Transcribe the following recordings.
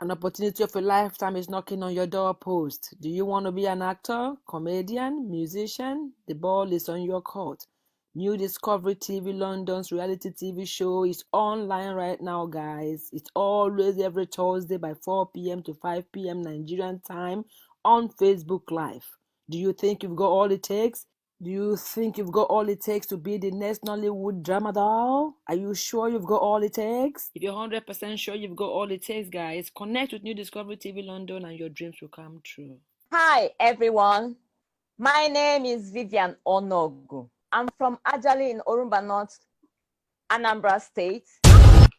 An opportunity of a lifetime is knocking on your doorpost. Do you want to be an actor, comedian, musician? The ball is on your court. New Discovery TV London's reality TV show is online right now, guys. It's always every Thursday by 4 p.m. to 5 p.m. Nigerian time on Facebook Live. Do you think you've got all it takes? Do you think you've got all it takes to be the next Nollywood drama doll? Are you sure you've got all it takes? If you're 100% sure you've got all it takes, guys, connect with New Discovery TV London and your dreams will come true. Hi, everyone. My name is Vivian Onogu. I'm from Ajali in Orumba North, Anambra State.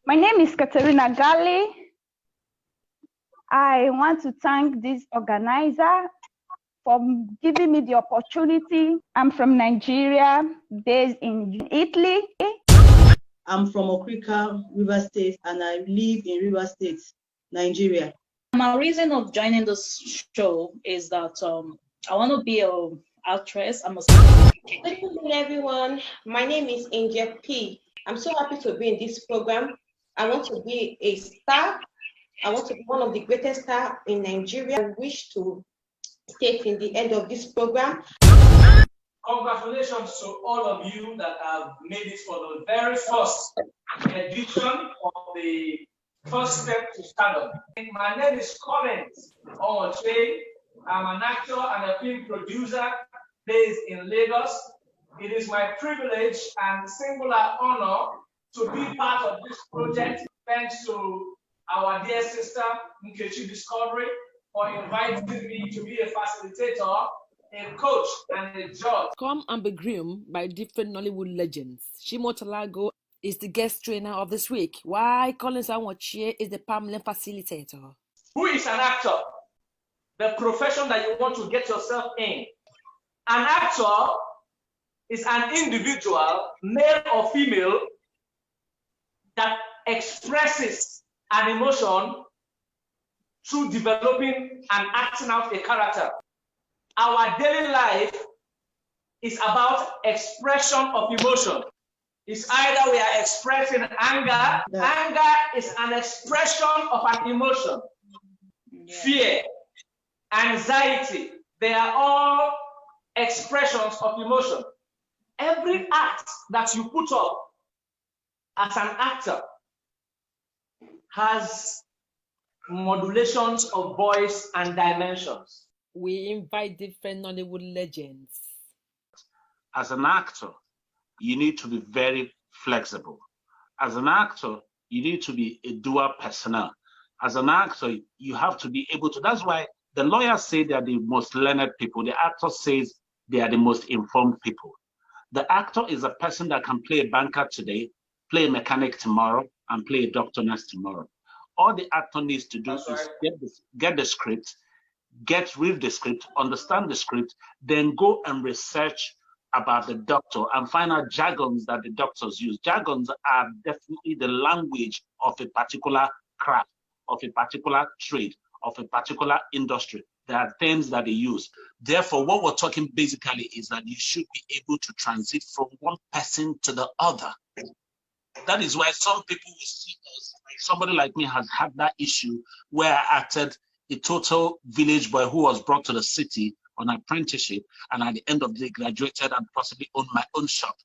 My name is Katerina Gali. I want to thank this organizer for giving me the opportunity. I'm from Nigeria, based in Italy. I'm from Okrika, River State, and I live in River State, Nigeria. My reason of joining this show is that I want to be an actress. Good evening, everyone. My name is Angel P. I'm so happy to be in this program. I want to be a star. I want to be one of the greatest stars in Nigeria. I wish to state in the end of this program. Congratulations to all of you that have made it for the very first edition of the First Step to Stardom. My name is Collins Omoche. I'm an actor and a film producer based in Lagos. It is my privilege and singular honor to be part of this project. Thanks to our dear sister, Nkechi Discovery, for inviting me to be a facilitator, a coach, and a judge. Come and be groomed by different Nollywood legends. Shimo Talago is the guest trainer of this week, while Collins Anwachie is the permanent facilitator. Who is an actor? The profession that you want to get yourself in. An actor is an individual, male or female, that expresses an emotion through developing and acting out a character. Our daily life is about expression of emotion. It's either we are expressing anger. Anger is an expression of an emotion. Fear, anxiety, they are all expressions of emotion. Every act that you put up as an actor has modulations of voice and dimensions. We invite different Nollywood legends. As an actor, you need to be very flexible. As an actor, you need to be a dual personnel. As an actor, you have to be able to, that's why the lawyers say they are the most learned people. The actor says they are the most informed people. The actor is a person that can play a banker today, play a mechanic tomorrow, and play a doctor next tomorrow. All the actor needs to do is get the script, read the script, understand the script, then go and research about the doctor and find out jargons that the doctors use. Jargons are definitely the language of a particular craft, of a particular trade, of a particular industry. There are terms that they use. Therefore, what we're talking basically is that you should be able to transit from one person to the other. That is why some people will see us, like somebody like me has had that issue where I acted a total village boy who was brought to the city on apprenticeship, and at the end of the day graduated and possibly owned my own shop.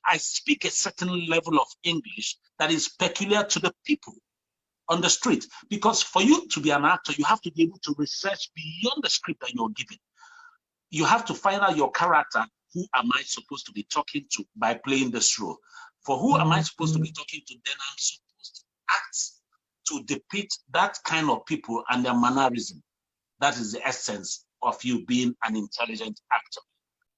I speak a certain level of English that is peculiar to the people on the street, because for you to be an actor, you have to be able to research beyond the script that you're given. You have to find out your character. Who am I supposed to be talking to by playing this role? For who am I supposed to be talking to? Then I'm supposed to act to depict that kind of people and their mannerism. That is the essence of you being an intelligent actor.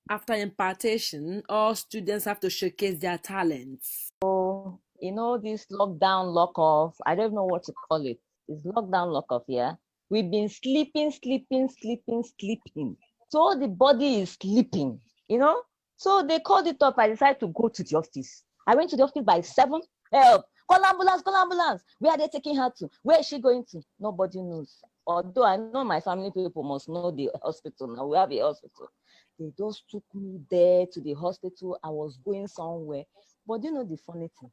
After impartation, all students have to showcase their talents. So, this lockdown, lock-off, I don't know what to call it. It's lockdown, lock-off, yeah? We've been sleeping. So the body is sleeping, So they called it up. I decided to go to the office. I went to the office by 7. Help! Call ambulance. Where are they taking her to? Where is she going to? Nobody knows. Although I know my family people must know the hospital. Now we have a hospital. They just took me there to the hospital. I was going somewhere. But the funny thing?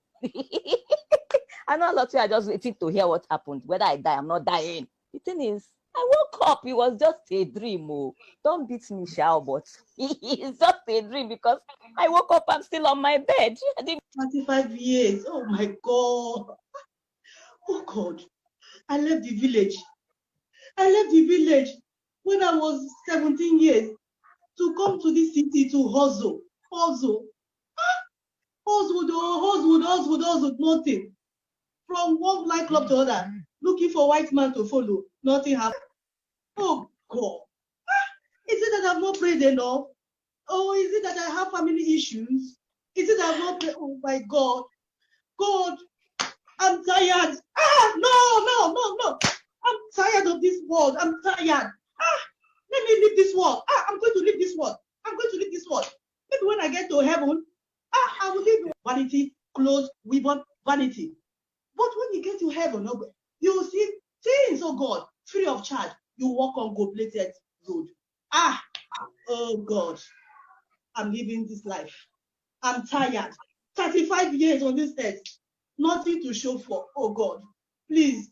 I know a lot of you are just waiting to hear what happened. Whether I die, I'm not dying. The thing is, I woke up. It was just a dream. Oh, don't beat me, Shao, but it's just a dream because I woke up. I'm still on my bed. 25 years. Oh my God. Oh God. I left the village. I left the village when I was 17 years to come to this city to hustle. Hustle, nothing. From one nightclub to other, looking for white man to follow. Nothing happened. Oh God. Is it that I've not prayed enough? Oh, is it that I have family issues? Is it that I've not prayed? Oh my God. God, I'm tired. No. I'm tired of this world. I'm tired. Let me leave this world. I'm going to leave this world. Maybe when I get to heaven, I will leave vanity, clothes, weapon, vanity. But when you get to heaven, you will see things, oh God, free of charge. You walk on gold-plated road. Oh God, I'm living this life. I'm tired. 35 years on this earth, nothing to show for. Oh God, please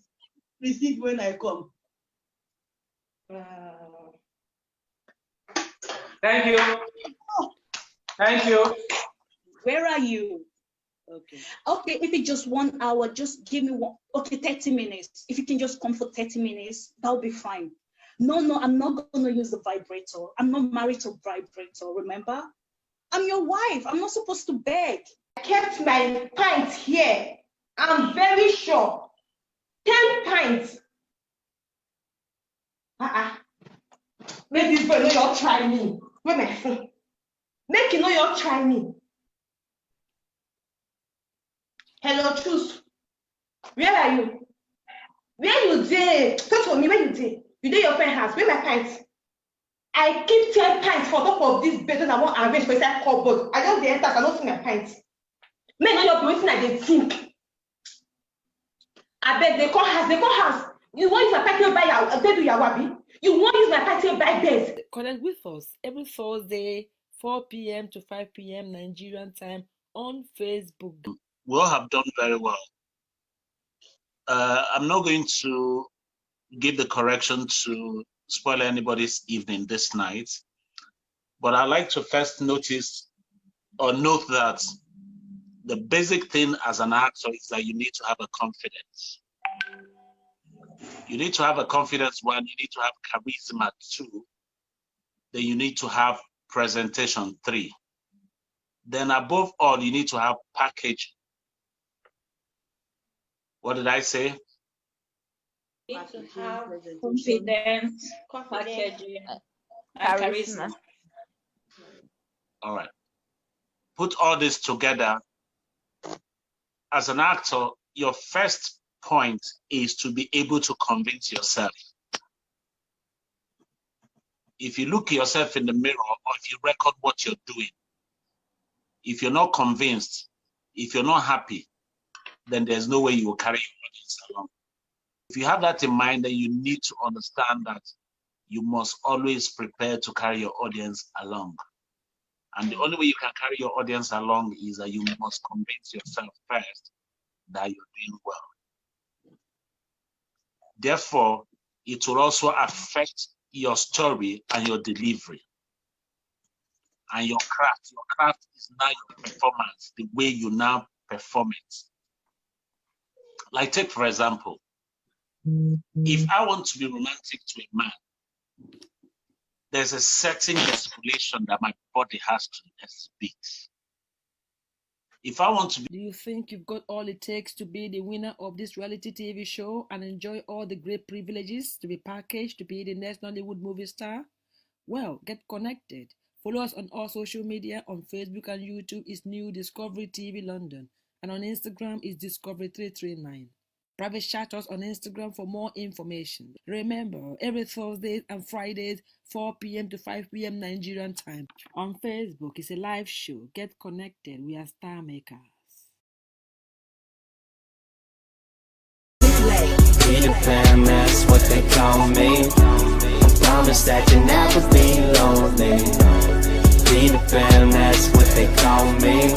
receive when I come. Thank you. Thank you. Where are you? Okay, if it's just 1 hour, just give me 30 minutes. If you can just come for 30 minutes, that'll be fine. No, I'm not going to use the vibrator. I'm not married to vibrator, remember? I'm your wife. I'm not supposed to beg. I kept my pint here. I'm very sure. 10 pints. Make this boy know you'll try me. Where my phone? Make you know you'll try me. Hello, Truth. Where are you? Where you there? Talk to me, where you there? You there your friend house? Where my pints? I keep 10 pints for top of this bed and I want to arrange for inside cupboard. I just the enter, I don't see my pints. Men know you're waiting at the sink. I beg they call house. You want use my pint to buy your bed with your wabi? You want use my pint to buy bed? Connect with us every Thursday, 4 p.m. to 5 p.m. Nigerian time on Facebook. We all have done very well. I'm not going to give the correction to spoil anybody's evening this night, but I'd like to first note that the basic thing as an actor is that you need to have a confidence. You need to have a confidence, one, you need to have charisma, two, then you need to have presentation, three. Then above all, you need to have packaging. What did I say? You need to have confidence, packaging, and charisma. All right. Put all this together. As an actor, your first point is to be able to convince yourself. If you look yourself in the mirror or if you record what you're doing, if you're not convinced, if you're not happy, then there's no way you will carry your audience along. If you have that in mind, then you need to understand that you must always prepare to carry your audience along. And the only way you can carry your audience along is that you must convince yourself first that you're doing well. Therefore, it will also affect your story and your delivery and your craft. Your craft is now your performance, the way you now perform it. Like take, for example, if I want to be romantic to a man, there's a certain gesticulation that my body has to exhibit. If I want to be... Do you think you've got all it takes to be the winner of this reality TV show and enjoy all the great privileges to be packaged to be the next Nollywood movie star? Well, get connected. Follow us on all social media. On Facebook and YouTube is New Discovery TV London, and on Instagram is Discovery339. Private chat us on Instagram for more information. Remember, every Thursdays and Fridays, 4 p.m. to 5 p.m. Nigerian time. On Facebook, it's a live show. Get connected. We are star makers. Be the fam, that's what they call me. I promise that you'll never be lonely. Be the fam, that's what they call me.